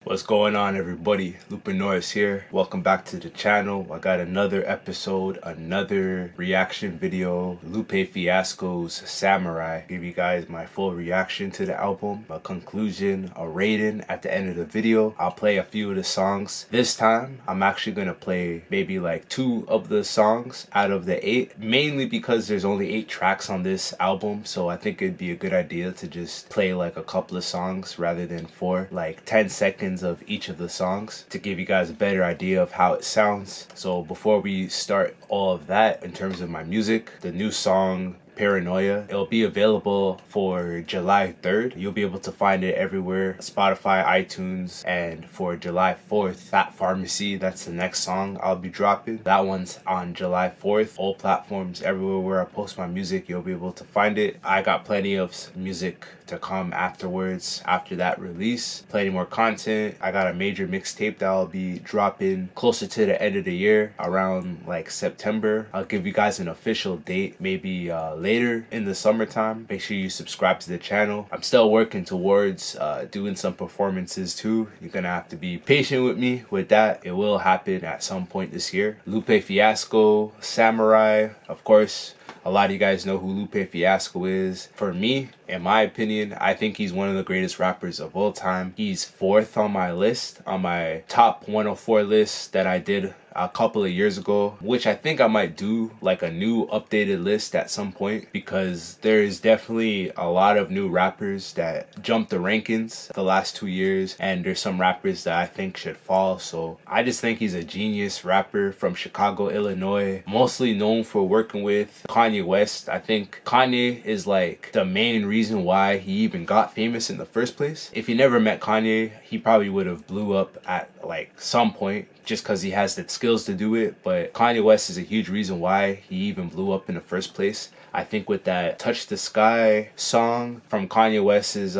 What's going on, everybody? Lupe Norris here. Welcome back to the channel. I got another episode, another reaction video. Lupe Fiasco's Samurai. Give you guys my full reaction to the album, a conclusion, a rating at the end of the video. I'll play a few of the songs. This time, I'm actually gonna play maybe like 2 of the songs out of the 8, mainly because there's only 8 tracks on this album, so I think it'd be a good idea to just play like a couple of songs rather than 4, like 10 seconds of each of the songs to give you guys a better idea of how it sounds. So before we start all of that, in terms of my music, the new song Paranoia, it'll be available for July 3rd. You'll be able to find it everywhere: Spotify, iTunes, and for July 4th, Fat Pharmacy, that's the next song I'll be dropping. That one's on July 4th. All platforms, everywhere where I post my music, you'll be able to find it. I got plenty of music to come afterwards, after that release. Plenty more content. I got a major mixtape that I'll be dropping closer to the end of the year, around like September. I'll give you guys an official date, maybe later in the summertime. Make sure you subscribe to the channel. I'm still working towards doing some performances too. You're gonna have to be patient with me with that. It will happen at some point this year. Lupe Fiasco, Samurai, of course. A lot of you guys know who Lupe Fiasco is. For me, in my opinion, I think he's one of the greatest rappers of all time. He's 4th on my list, on my top 104 list that I did a couple of years ago, which I think I might do like a new updated list at some point, because there is definitely a lot of new rappers that jumped the rankings the last 2 years, and there's some rappers that I think should fall. So I just think he's a genius rapper from Chicago, Illinois, mostly known for working with Kanye West. I think Kanye is like the main reason why he even got famous in the first place. If he never met Kanye, he probably would have blew up at like some point, just because he has the skills to do it. But Kanye West is a huge reason why he even blew up in the first place. I think with that Touch the Sky song from Kanye West's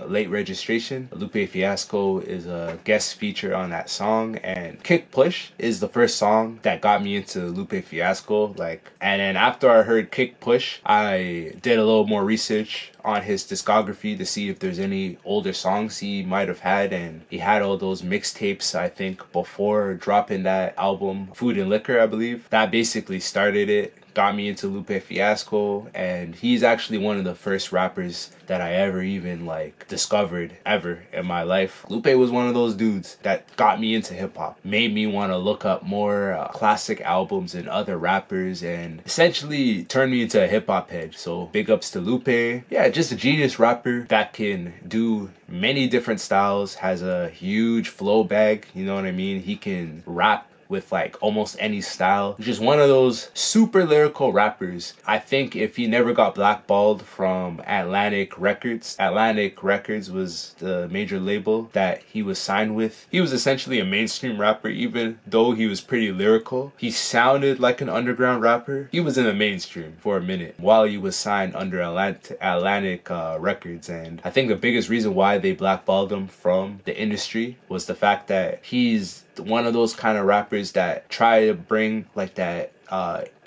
Late Registration, Lupe Fiasco is a guest feature on that song, and Kick Push is the first song that got me into Lupe Fiasco. And then after I heard Kick Push, I did a little more research on his discography to see if there's any older songs he might have had, and he had all those mixtapes, I think, before dropping that album Food and Liquor, I believe. That basically started it, got me into Lupe Fiasco, and he's actually one of the first rappers that I ever even like discovered ever in my life. Lupe was one of those dudes that got me into hip-hop, made me want to look up more classic albums and other rappers, and essentially turned me into a hip-hop head. So big ups to Lupe. Yeah, just a genius rapper that can do many different styles, has a huge flow bag, you know what I mean? He can rap with like almost any style. Just one of those super lyrical rappers. I think if he never got blackballed from Atlantic Records was the major label that he was signed with. He was essentially a mainstream rapper, even though he was pretty lyrical. He sounded like an underground rapper. He was in the mainstream for a minute while he was signed under Atlantic Records, and I think the biggest reason why they blackballed him from the industry was the fact that he's one of those kind of rappers that try to bring like that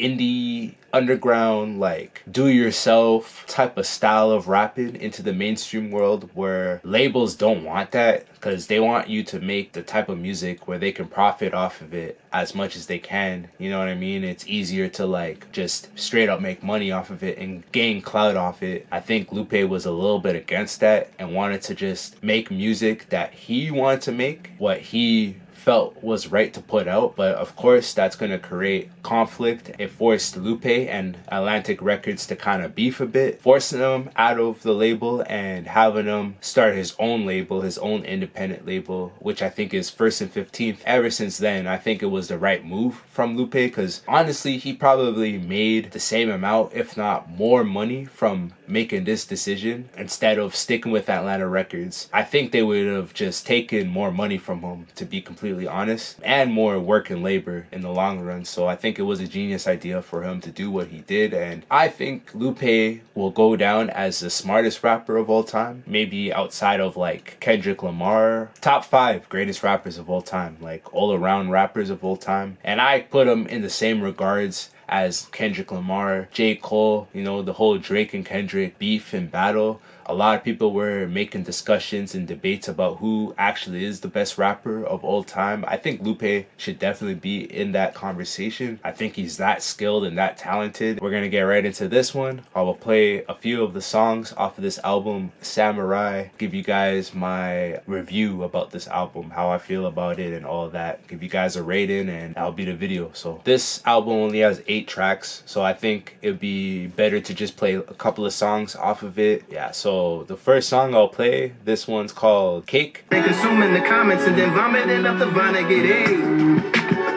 indie underground, like do yourself type of style of rapping into the mainstream world, where labels don't want that, because they want you to make the type of music where they can profit off of it as much as they can, you know what I mean? It's easier to like just straight up make money off of it and gain clout off it. I think Lupe was a little bit against that and wanted to just make music that he wanted to make, what he felt was right to put out. But of course that's going to create conflict. It forced Lupe and Atlantic Records to kind of beef a bit, forcing him out of the label and having him start his own label, his own independent label, which I think is First and 15th. Ever since then, I think it was the right move from Lupe, because honestly he probably made the same amount, if not more money, from making this decision instead of sticking with Atlanta Records. I think they would have just taken more money from him, to be completely honest, and more work and labor in the long run. So I think it was a genius idea for him to do what he did, and I think Lupe will go down as the smartest rapper of all time, maybe outside of like Kendrick Lamar. Top 5 greatest rappers of all time, like all around rappers of all time, and I put him in the same regards as Kendrick Lamar, J. Cole, you know, the whole Drake and Kendrick beef and battle A lot of people were making discussions and debates about who actually is the best rapper of all time. I think Lupe should definitely be in that conversation. I think he's that skilled and that talented. We're gonna get right into this one. I will play a few of the songs off of this album, Samurai, give you guys my review about this album, how I feel about it and all that, give you guys a rating, and that'll be the video. So this album only has 8 tracks, so I think it'd be better to just play a couple of songs off of it. Yeah, so the first song I'll play, this one's called Cake. They consuming the comments and then vomiting up the vine.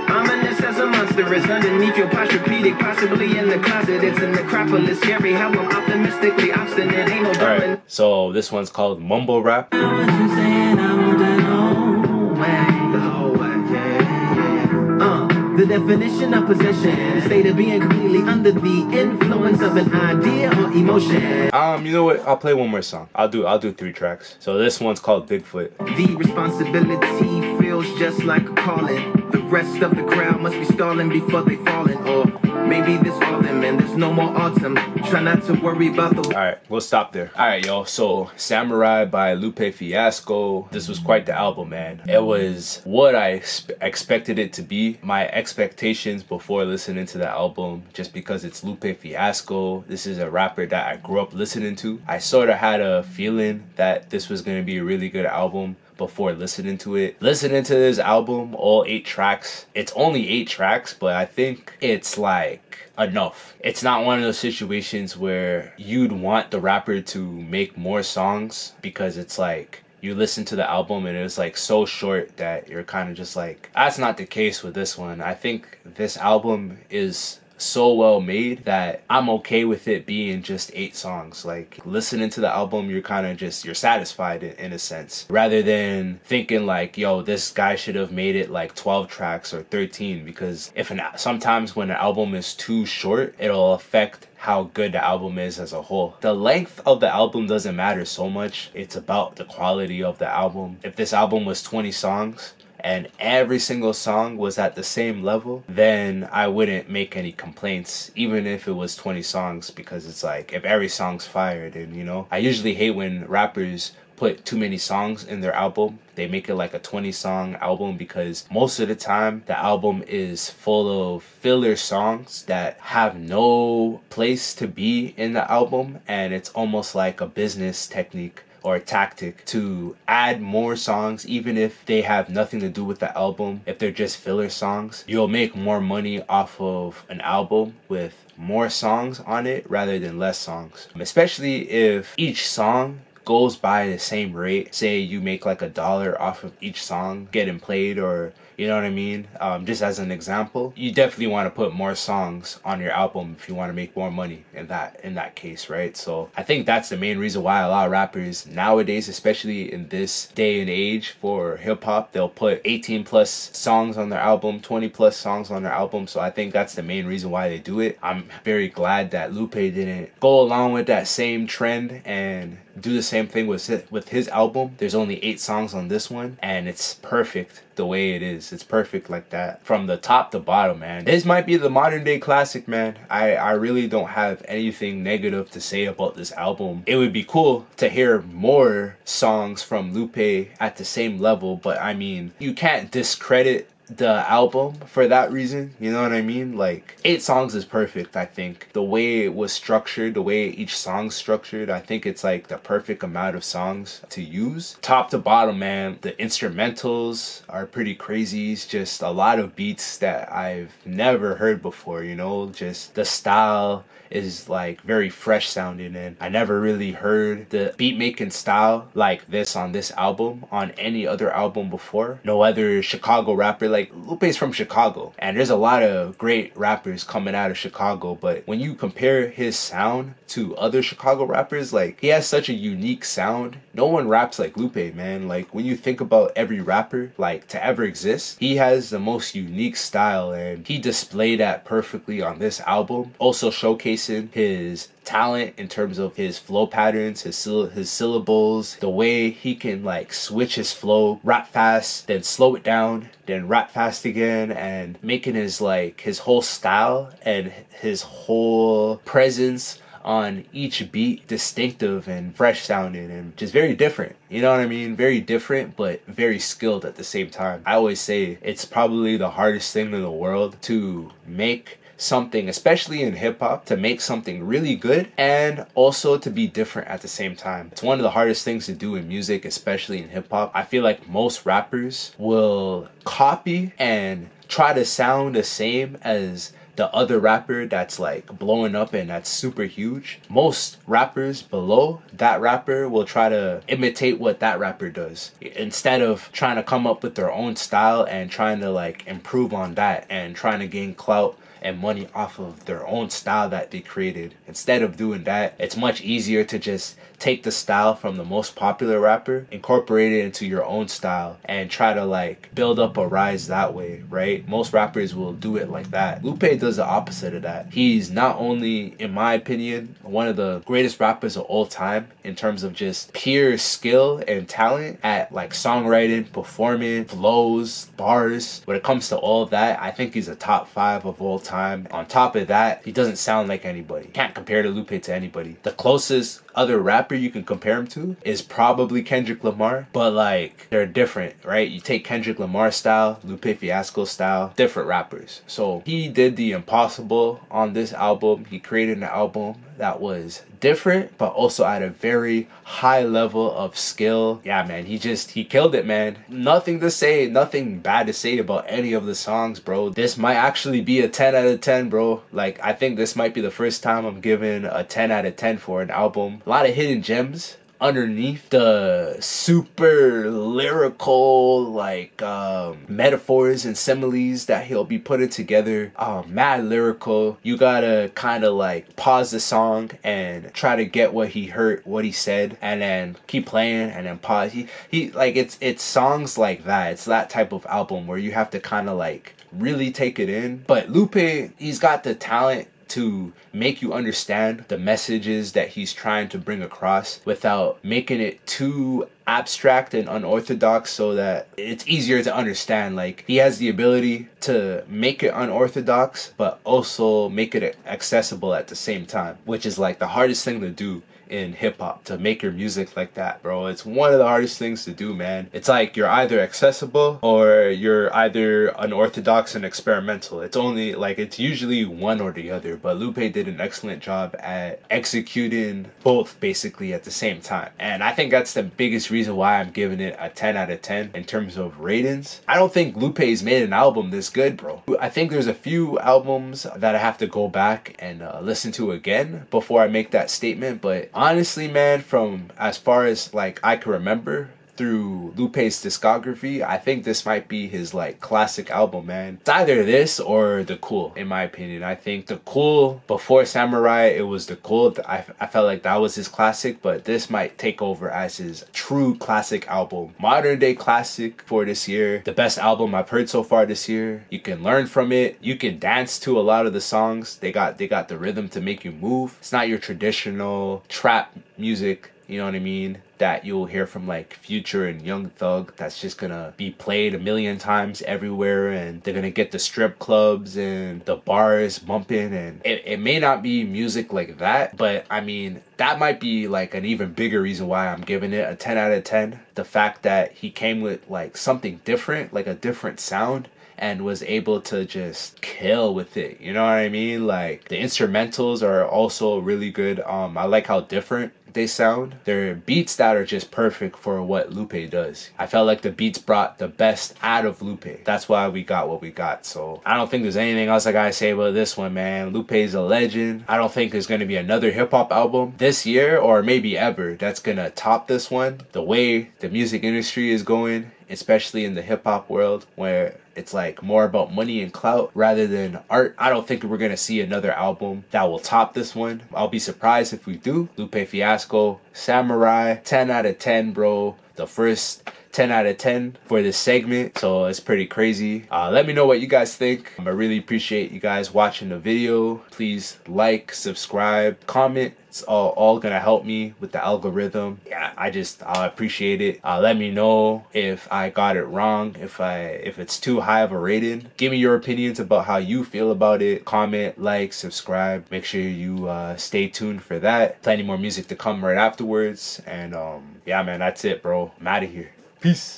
Ominous as a monster is underneath your posturepedic, possibly in the closet. It's a necropolis, scary how I'm optimistically obstinate. Ain't no Alright, so this one's called Mumble Rap. The definition of possession, the state of being completely under the influence of an idea or emotion. You know what? I'll play one more song. I'll do 3 tracks. So this one's called Bigfoot. The responsibility feels just like a calling. The rest of the crowd must be stalling before they falling. Or maybe this autumn and there's no more autumn. Try not to worry about the... Alright, we'll stop there. Alright, y'all. So Samurai by Lupe Fiasco. This was quite the album, man. It was what I expected it to be. My expectations before listening to the album, just because it's Lupe Fiasco. This is a rapper that I grew up listening to. I sort of had a feeling that this was going to be a really good album before listening to it. Listening to this album, all 8 tracks, it's only 8 tracks, but I think it's like enough. It's not one of those situations where you'd want the rapper to make more songs, because it's like you listen to the album and it's like so short that you're kind of just like, that's not the case with this one. I think this album is so well made that I'm okay with it being just 8 songs. Like, listening to the album, you're kind of just, you're satisfied in a sense, rather than thinking like, yo, this guy should have made it like 12 tracks or 13, because sometimes when an album is too short, it'll affect how good the album is as a whole. The length of the album doesn't matter so much. It's about the quality of the album. If this album was 20 songs and every single song was at the same level, then I wouldn't make any complaints, even if it was 20 songs, because it's like, if every song's fire, then, you know, I usually hate when rappers put too many songs in their album. They make it like a 20-song album, because most of the time the album is full of filler songs that have no place to be in the album, and it's almost like a business technique or a tactic to add more songs, even if they have nothing to do with the album. If they're just filler songs, you'll make more money off of an album with more songs on it rather than less songs, especially if each song goes by the same rate. Say you make like $1 off of each song getting played, or you know what I mean? Just as an example, you definitely want to put more songs on your album if you want to make more money in that case, right? So I think that's the main reason why a lot of rappers nowadays, especially in this day and age for hip hop, they'll put 18 plus songs on their album, 20 plus songs on their album. So I think that's the main reason why they do it. I'm very glad that Lupe didn't go along with that same trend and do the same thing with his album. There's only 8 songs on this one, and it's perfect the way it is. It's perfect like that from the top to bottom, man. This might be the modern day classic, man. I really don't have anything negative to say about this album. It would be cool to hear more songs from Lupe at the same level, but I mean, you can't discredit the album for that reason, you know what I mean? Like, 8 songs is perfect. I think the way it was structured, the way each song's structured, I think it's like the perfect amount of songs to use. Top to bottom, man, the instrumentals are pretty crazy. It's just a lot of beats that I've never heard before, you know? Just the style is like very fresh sounding, and I never really heard the beat making style like this on this album on any other album before. No other Chicago rapper. Like, Lupe's from Chicago, and there's a lot of great rappers coming out of Chicago, but when you compare his sound to other Chicago rappers, like, he has such a unique sound. No one raps like Lupe, man. Like, when you think about every rapper like to ever exist, he has the most unique style, and he displayed that perfectly on this album, also showcasing his talent in terms of his flow patterns, his syllables, the way he can like switch his flow, rap fast, then slow it down, then rap fast again, and making his whole style and his whole presence on each beat distinctive and fresh sounding and just very different. You know what I mean? Very different, but very skilled at the same time. I always say it's probably the hardest thing in the world to make something, especially in hip-hop, to make something really good and also to be different at the same time. It's one of the hardest things to do in music, especially in hip-hop. I feel like most rappers will copy and try to sound the same as the other rapper that's like blowing up and that's super huge. Most rappers below that rapper will try to imitate what that rapper does instead of trying to come up with their own style and trying to like improve on that and trying to gain clout and money off of their own style that they created. Instead of doing that, it's much easier to just take the style from the most popular rapper, incorporate it into your own style, and try to like build up a rise that way, right? Most rappers will do it like that. Lupe does the opposite of that. He's not only, in my opinion, one of the greatest rappers of all time in terms of just pure skill and talent at like songwriting, performing, flows, bars. When it comes to all of that, I think he's a top 5 of all time. On top of that, he doesn't sound like anybody. Can't compare to Lupe to anybody. The closest other rapper you can compare him to is probably Kendrick Lamar, but like they're different, right? You take Kendrick Lamar's style, Lupe Fiasco style, different rappers. So he did the impossible on this album. He created an album that was different, but also at a very high level of skill. Yeah, man, he killed it, man. Nothing bad to say about any of the songs, bro. This might actually be a 10 out of 10, bro. Like, I think this might be the first time I'm giving a 10 out of 10 for an album. A lot of hidden gems underneath the super lyrical like metaphors and similes that he'll be putting together. Mad lyrical. You gotta kind of like pause the song and try to get what he heard, what he said, and then keep playing and then pause. He like it's songs like that. It's that type of album where you have to kind of like really take it in. But Lupe, he's got the talent to make you understand the messages that he's trying to bring across without making it too abstract and unorthodox so that it's easier to understand. Like, he has the ability to make it unorthodox but also make it accessible at the same time, which is like the hardest thing to do in hip-hop, to make your music like that, bro. It's one of the hardest things to do, man. It's like you're either accessible or you're either unorthodox and experimental. It's only like, it's usually one or the other, but Lupe did an excellent job at executing both basically at the same time. And I think that's the biggest reason why I'm giving it a 10 out of 10 in terms of ratings. I don't think Lupe's made an album this good, bro. I think there's a few albums that I have to go back and listen to again before I make that statement, but honestly, man, from as far as like I can remember through Lupe's discography, I think this might be his like classic album, man. It's either this or The Cool, in my opinion. I think The Cool, before Samurai, it was The Cool. I felt like that was his classic, but this might take over as his true classic album. Modern day classic for this year. The best album I've heard so far this year. You can learn from it. You can dance to a lot of the songs. They got the rhythm to make you move. It's not your traditional trap music, you know what I mean, that you'll hear from like Future and Young Thug, that's just gonna be played a million times everywhere and they're gonna get the strip clubs and the bars bumping, and it may not be music like that, but I mean, that might be like an even bigger reason why I'm giving it a 10 out of 10. The fact that he came with like something different, like a different sound, and was able to just kill with it, you know what I mean? Like, the instrumentals are also really good. I like how different they sound. They're beats that are just perfect for what Lupe does. I felt like the beats brought the best out of Lupe. That's why we got what we got. So I don't think there's anything else I gotta say about this one, man. Lupe's a legend. I don't think there's gonna be another hip-hop album this year or maybe ever that's gonna top this one. The way the music industry is going, especially in the hip-hop world, where it's like more about money and clout rather than art, I don't think we're gonna see another album that will top this one. I'll be surprised if we do. Lupe Fiasco, Samurai, 10 out of 10, bro. The first 10 out of 10 for this segment, so it's pretty crazy. Let me know what you guys think. I really appreciate you guys watching the video. Please like, subscribe, comment. It's all gonna help me with the algorithm. Yeah, I appreciate it. Let me know if I got it wrong, if it's too high of a rating. Give me your opinions about how you feel about it. Comment, like, subscribe. Make sure you stay tuned for that. Plenty more music to come right afterwards. And yeah, man, that's it, bro. I'm out of here. Peace.